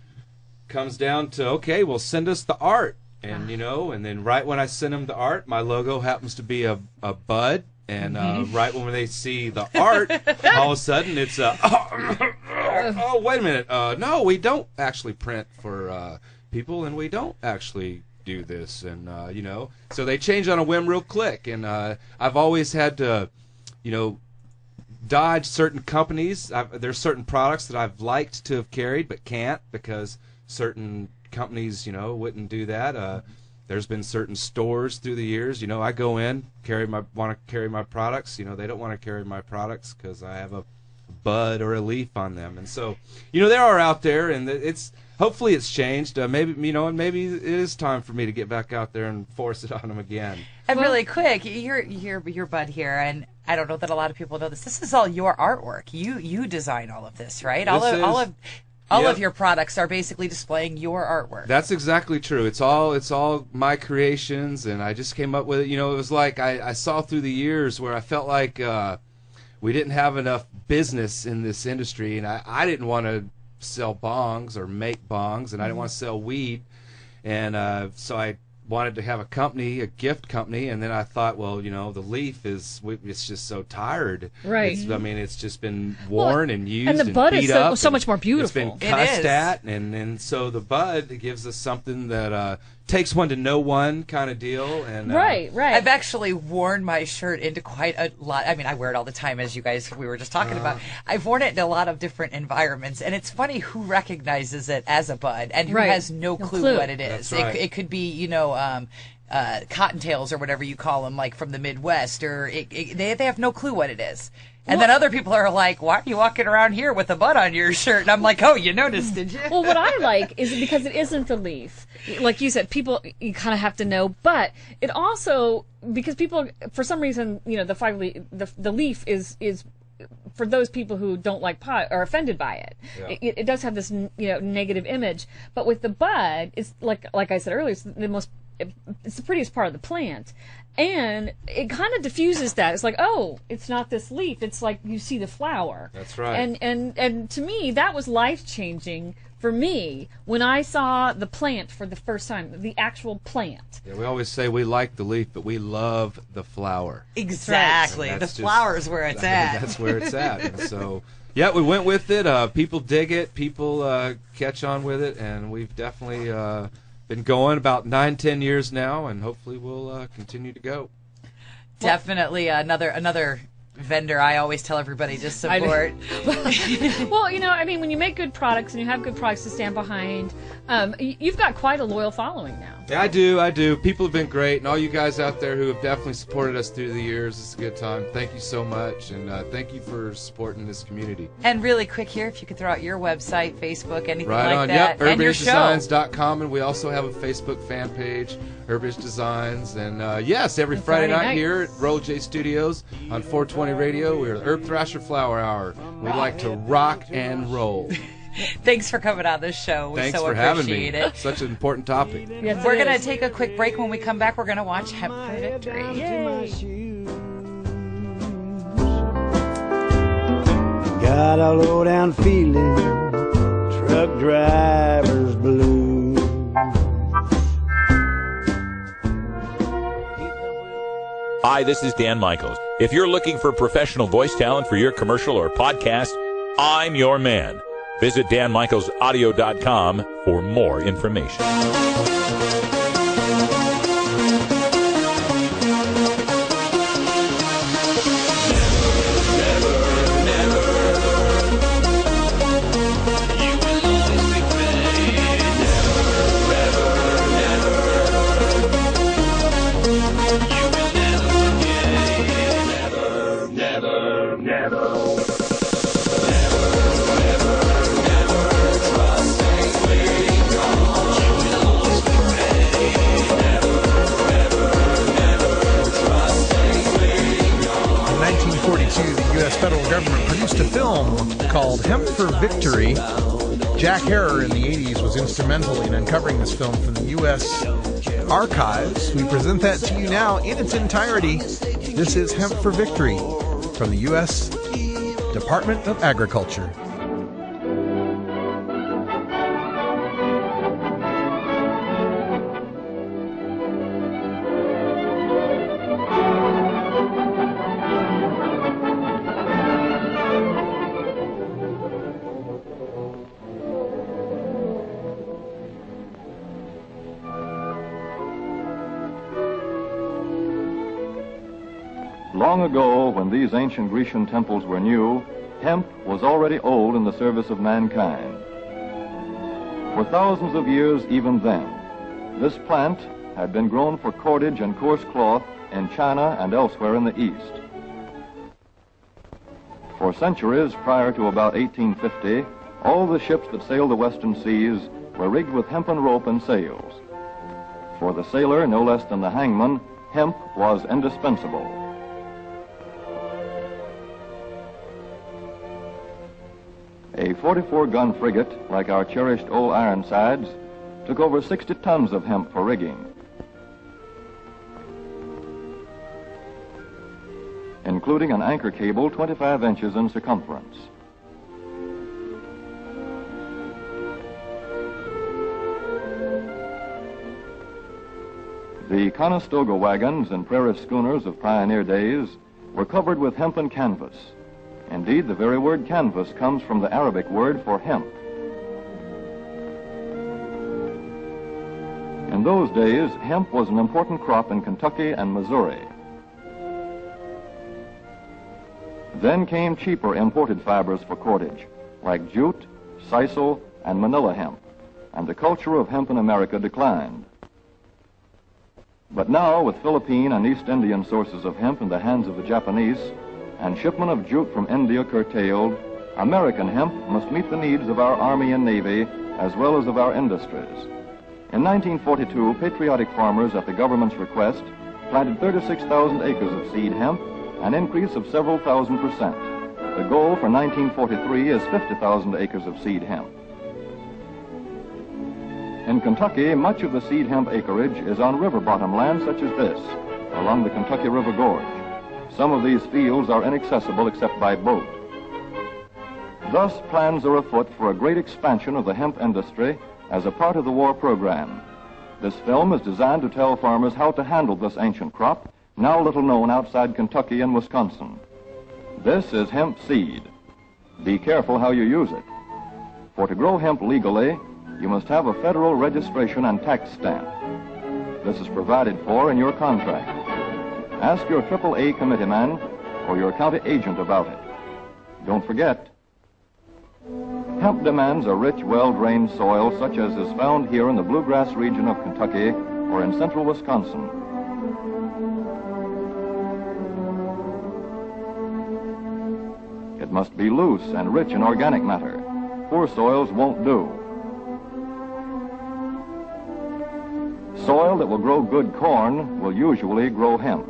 comes down to, okay, well, send us the art, and you know, and then right when I send them the art, my logo happens to be a bud, and right when they see the art, all of a sudden it's oh, wait a minute, no, we don't actually print for people, and we don't actually do this, and you know, so they change on a whim real quick, and I've always had to, you know, dodge certain companies. There's certain products that I've liked to have carried but can't because certain companies, you know, wouldn't do that. There's been certain stores through the years, you know, I go in, want to carry my products, you know, they don't want to carry my products because I have a bud or a leaf on them. And so, they are out there, and hopefully it's changed. Maybe maybe it is time for me to get back out there and force it on them again. And really quick, you're Bud here, and I don't know that a lot of people know this. This is all your artwork. You design all of this, right? All of your products are basically displaying your artwork. That's exactly true. It's all my creations, and I just came up with it. It was like I saw through the years where I felt like we didn't have enough business in this industry, and I didn't want to sell bongs or make bongs, and I didn't want to sell weed, and so I wanted to have a gift company, and then I thought, well, the leaf it's just so tired. Right. It's just been worn and used, and the bud beat is up, so much more beautiful. It's been cussed at, and so the bud gives us something that takes one to know one kind of deal. And right. I've actually worn my shirt into quite a lot. I mean, I wear it all the time, as we were just talking about. I've worn it in a lot of different environments, and it's funny who recognizes it as a bud and who has no clue what it is. That's right. It could be, cottontails or whatever you call them, like from the Midwest, or they have no clue what it is. And then other people are like, why are you walking around here with a bud on your shirt? And I'm like, oh, you noticed, did you? Well, what I like is because it isn't the leaf. Like you said, people, you kind of have to know. But it also, because people, for some reason, the leaf is for those people who don't like pot or offended by it. Yeah. It does have this, negative image. But with the bud, it's like I said earlier, it's the prettiest part of the plant. And it kind of diffuses that. It's like, oh, it's not this leaf. It's like you see the flower. That's right. And to me, that was life-changing for me when I saw the plant for the first time, the actual plant. Yeah, we always say we like the leaf, but we love the flower. Exactly. The flower is where it's at. That's where it's at. And so, yeah, we went with it. People dig it. People catch on with it. And we've definitely been going about 9-10 years now, and hopefully we'll continue to go. Definitely another vendor I always tell everybody to support. Well, when you make good products and you have good products to stand behind, you've got quite a loyal following now. Yeah, I do. People have been great, and all you guys out there who have definitely supported us through the years, it's a good time. Thank you so much, and thank you for supporting this community. And really quick here, if you could throw out your website, Facebook, anything right like on. that, Yep, and your show. herbagedesigns.com, and we also have a Facebook fan page, Herbage Designs, and yes, every Friday night here at Roll J Studios on 420 Radio, we're the Herb Thrasher Flower Hour. We like to rock and roll. Thanks for coming on this show. We Thanks so for appreciate having me. it. Such an important topic. Yes, we're going to take a quick break. When we come back, we're going to watch Hemp for Victory. Yay. Got a low down feeling, truck driver's blues. Hi, this is Dan Michaels. If you're looking for professional voice talent for your commercial or podcast, I'm your man. Visit danmichaelsaudio.com for more information. Federal government produced a film called Hemp for Victory. Jack Harrer in the 80s was instrumental in uncovering this film from the U.S. archives. We present that to you now in its entirety. This is Hemp for Victory from the U.S. Department of Agriculture. Long ago, when these ancient Grecian temples were new, hemp was already old in the service of mankind. For thousands of years even then, this plant had been grown for cordage and coarse cloth in China and elsewhere in the East. For centuries prior to about 1850, all the ships that sailed the western seas were rigged with hempen rope and sails. For the sailor, no less than the hangman, hemp was indispensable. A 44-gun frigate, like our cherished old Ironsides, took over 60 tons of hemp for rigging, including an anchor cable 25 inches in circumference. The Conestoga wagons and prairie schooners of pioneer days were covered with hempen canvas. Indeed, the very word canvas comes from the Arabic word for hemp. In those days, hemp was an important crop in Kentucky and Missouri. Then came cheaper imported fibers for cordage, like jute, sisal, and manila hemp, and the culture of hemp in America declined. But now, with Philippine and East Indian sources of hemp in the hands of the Japanese, and shipment of jute from India curtailed, American hemp must meet the needs of our Army and Navy as well as of our industries. In 1942, patriotic farmers, at the government's request, planted 36,000 acres of seed hemp, an increase of several thousand %. The goal for 1943 is 50,000 acres of seed hemp. In Kentucky, much of the seed hemp acreage is on river bottom land such as this, along the Kentucky River Gorge. Some of these fields are inaccessible except by boat. Thus, plans are afoot for a great expansion of the hemp industry as a part of the war program. This film is designed to tell farmers how to handle this ancient crop, now little known outside Kentucky and Wisconsin. This is hemp seed. Be careful how you use it. For to grow hemp legally, you must have a federal registration and tax stamp. This is provided for in your contract. Ask your AAA committeeman or your county agent about it. Don't forget, hemp demands a rich, well-drained soil such as is found here in the bluegrass region of Kentucky or in central Wisconsin. It must be loose and rich in organic matter. Poor soils won't do. Soil that will grow good corn will usually grow hemp.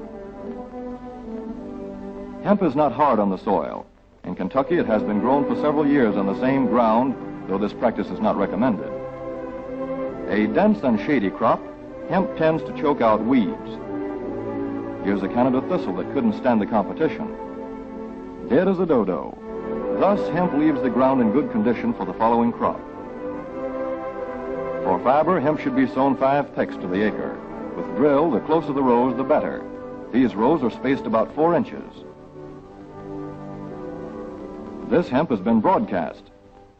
Hemp is not hard on the soil. In Kentucky, it has been grown for several years on the same ground, though this practice is not recommended. A dense and shady crop, hemp tends to choke out weeds. Here's a Canada thistle that couldn't stand the competition. Dead as a dodo. Thus, hemp leaves the ground in good condition for the following crop. For fiber, hemp should be sown 5 pecks to the acre. With drill, the closer the rows, the better. These rows are spaced about 4 inches. This hemp has been broadcast.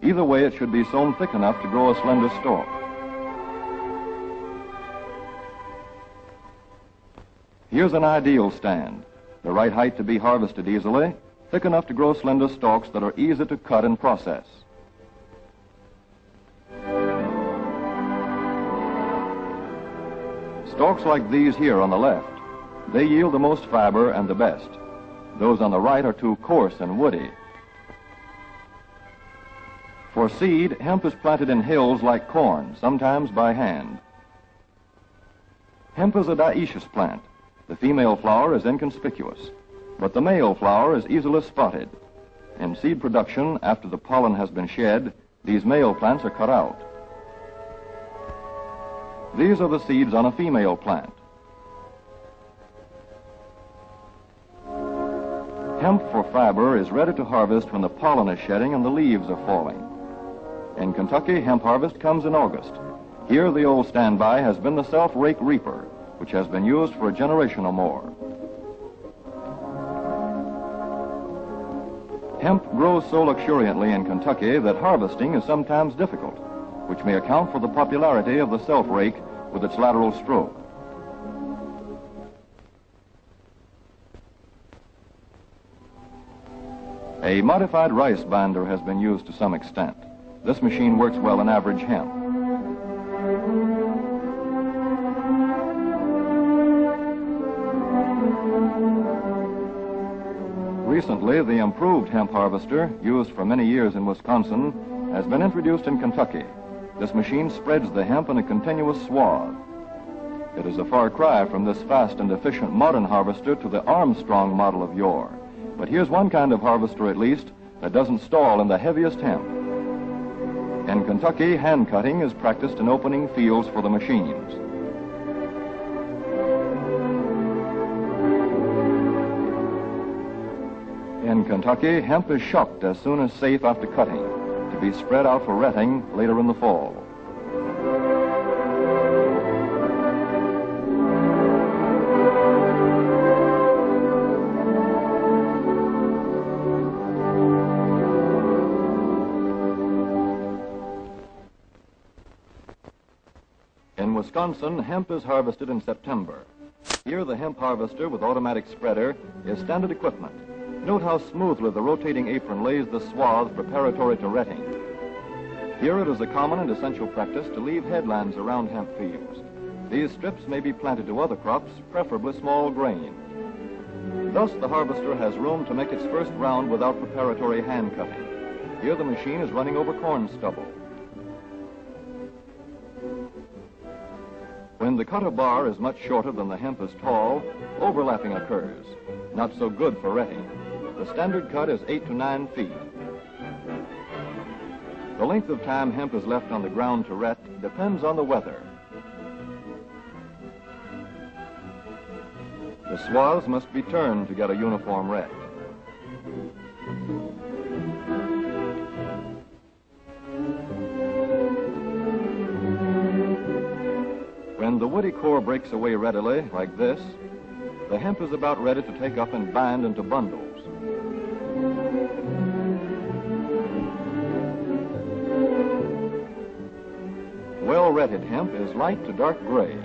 Either way, it should be sown thick enough to grow a slender stalk. Here's an ideal stand. The right height to be harvested easily, thick enough to grow slender stalks that are easy to cut and process. Stalks like these here on the left, they yield the most fiber and the best. Those on the right are too coarse and woody. For seed, hemp is planted in hills like corn, sometimes by hand. Hemp is a dioecious plant. The female flower is inconspicuous, but the male flower is easily spotted. In seed production, after the pollen has been shed, these male plants are cut out. These are the seeds on a female plant. Hemp for fiber is ready to harvest when the pollen is shedding and the leaves are falling. In Kentucky, hemp harvest comes in August. Here, the old standby has been the self-rake reaper, which has been used for a generation or more. Hemp grows so luxuriantly in Kentucky that harvesting is sometimes difficult, which may account for the popularity of the self-rake with its lateral stroke. A modified rice binder has been used to some extent. This machine works well in average hemp. Recently, Recently, the improved hemp harvester, used for many years in Wisconsin, has been introduced in Kentucky. This machine spreads the hemp in a continuous swath. It is a far cry from this fast and efficient modern harvester to the Armstrong model of yore. But here's one kind of harvester, at least, that doesn't stall in the heaviest hemp. In Kentucky, hand cutting is practiced in opening fields for the machines. In Kentucky, hemp is shucked as soon as safe after cutting, to be spread out for retting later in the fall. In Wisconsin, hemp is harvested in September. Here, the hemp harvester with automatic spreader is standard equipment. Note how smoothly the rotating apron lays the swath preparatory to retting. Here it is a common and essential practice to leave headlands around hemp fields. These strips may be planted to other crops, preferably small grain. Thus, the harvester has room to make its first round without preparatory hand cutting. Here the machine is running over corn stubble. When the cutter bar is much shorter than the hemp is tall, overlapping occurs. Not so good for retting. The standard cut is 8 to 9 feet. The length of time hemp is left on the ground to ret depends on the weather. The swaths must be turned to get a uniform ret. When the woody core breaks away readily, like this, the hemp is about ready to take up and bind into bundles. Well-retted hemp is light to dark gray.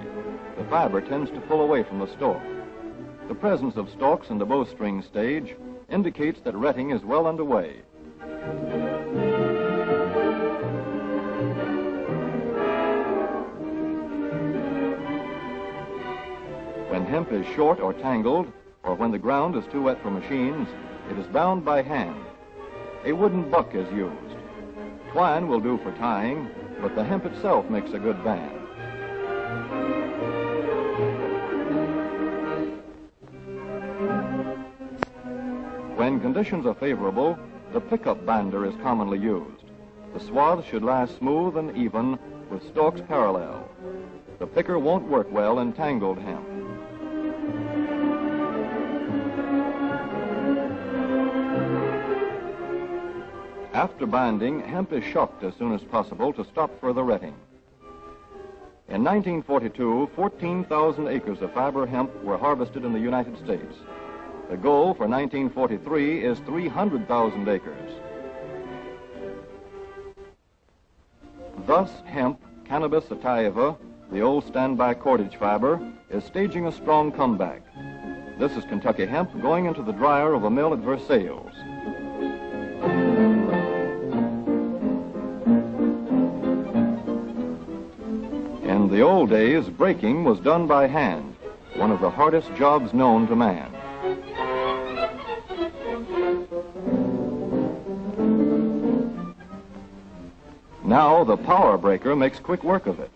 The fiber tends to pull away from the stalk. The presence of stalks in the bowstring stage indicates that retting is well underway. When hemp is short or tangled, or when the ground is too wet for machines, it is bound by hand. A wooden buck is used. Twine will do for tying, but the hemp itself makes a good band. When conditions are favorable, the pickup binder is commonly used. The swath should lie smooth and even with stalks parallel. The picker won't work well in tangled hemp. After binding, hemp is shucked as soon as possible to stop further retting. In 1942, 14,000 acres of fiber hemp were harvested in the United States. The goal for 1943 is 300,000 acres. Thus, hemp, Cannabis sativa, the old standby cordage fiber, is staging a strong comeback. This is Kentucky hemp going into the dryer of a mill at Versailles. In the old days, breaking was done by hand, one of the hardest jobs known to man. Now the power breaker makes quick work of it.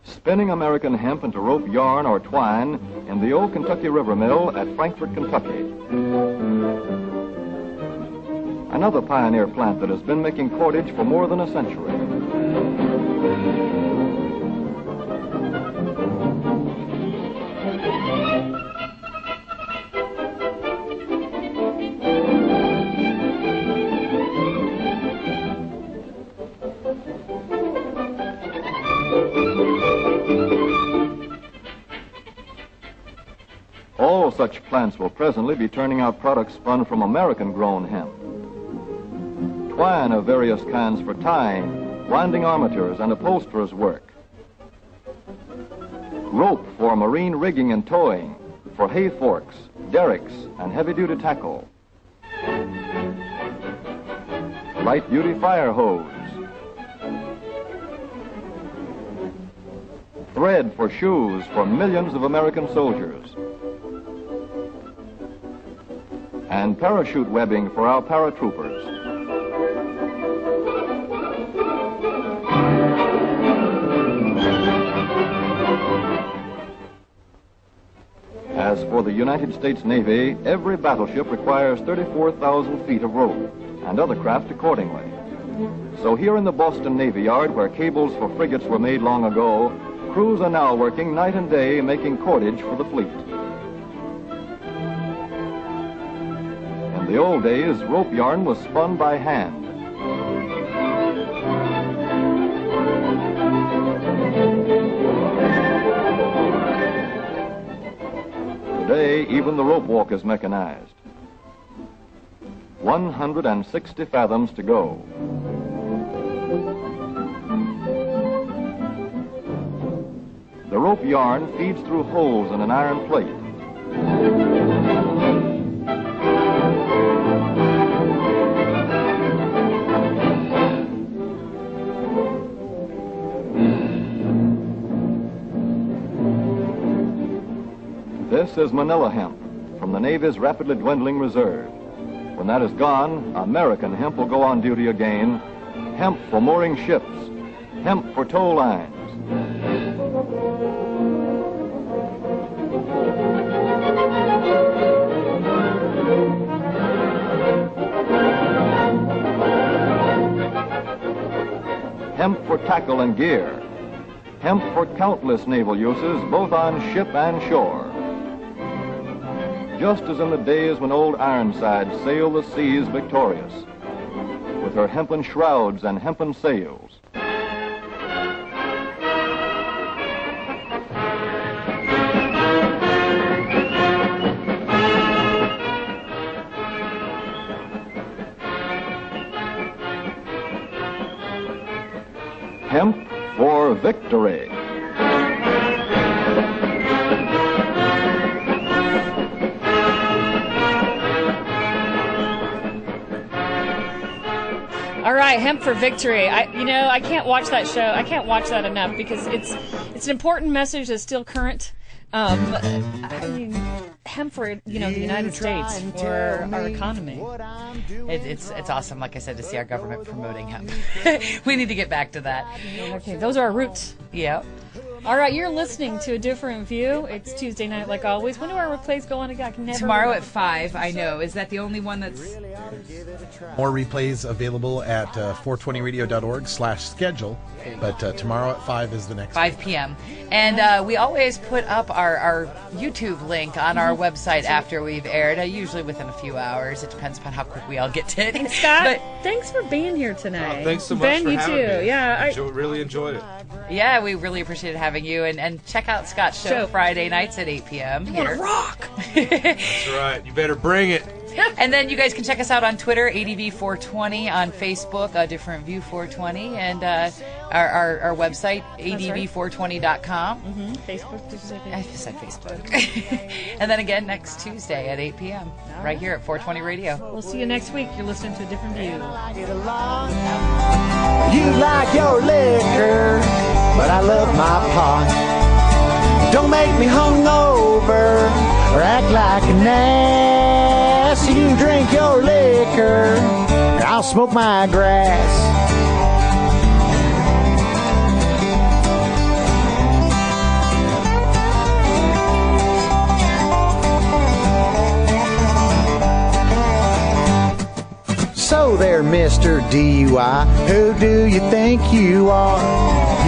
Spinning American hemp into rope yarn or twine in the old Kentucky River Mill at Frankfort, Kentucky. Another pioneer plant that has been making cordage for more than a century. such plants will presently be turning out products spun from American-grown hemp. Twine of various kinds for tying, winding armatures, and upholsterers' work. Rope for marine rigging and towing, for hay forks, derricks, and heavy-duty tackle. Light-duty fire hose. Thread for shoes for millions of American soldiers. And parachute webbing for our paratroopers. As for the United States Navy, every battleship requires 34,000 feet of rope, and other craft accordingly. So here in the Boston Navy Yard, where cables for frigates were made long ago, crews are now working night and day making cordage for the fleet. In the old days, rope yarn was spun by hand. Today, even the rope walk is mechanized. 160 fathoms to go. The rope yarn feeds through holes in an iron plate. This is Manila hemp from the Navy's rapidly dwindling reserve. When that is gone, American hemp will go on duty again. Hemp for mooring ships. Hemp for tow lines. Hemp for tackle and gear. Hemp for countless naval uses, both on ship and shore. Just as in the days when old Ironside sailed the seas victorious, with her hempen shrouds and hempen sails. Hemp for victory. All right, Hemp for Victory. I can't watch that show. I can't watch that enough because it's an important message that's still current. Hemp for the United States, for our economy. It's awesome, like I said, to see our government promoting hemp. We need to get back to that. Okay, those are our roots. Yeah. All right, you're listening to A Different View. It's Tuesday night, like always. When do our replays go on again? Tomorrow at 5, I know. Is that the only one that's... More replays available at 420radio.org/schedule. But tomorrow at 5 is the next 5 p.m. And we always put up our YouTube link on our website after we've aired, usually within a few hours. It depends upon how quick we all get to it. And Scott, thanks for being here tonight. Thanks so much Ben, for you having too. me. Yeah, really enjoyed it. Yeah, we really appreciated having you. And check out Scott's show Friday nights at 8 p.m. here. Rock! That's right. You better bring it. And then you guys can check us out on Twitter, ADV420, on Facebook, A Different View 420, and our website, adv420.com. Facebook, did you say Facebook? I said Facebook. And then again next Tuesday at 8 p.m. right here at 420 Radio. We'll see you next week. You're listening to A Different View. You like your liquor, but I love my pot. Don't make me hungover or act like an ass. You drink your liquor, I'll smoke my grass. So there, Mr. DUI, who do you think you are?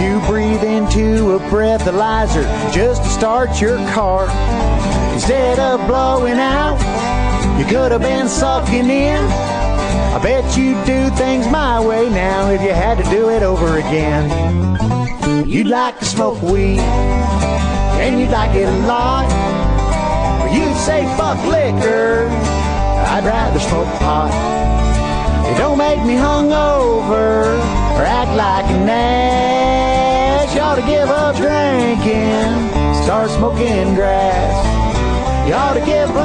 You breathe into a breathalyzer just to start your car. Instead of blowing out, you could have been sucking in. I bet you'd do things my way now if you had to do it over again. You'd like to smoke weed, and you'd like it a lot. You say fuck liquor, I'd rather smoke pot. It don't make me hungover or act like an ass. You ought to give up drinking, start smoking grass. You ought to give up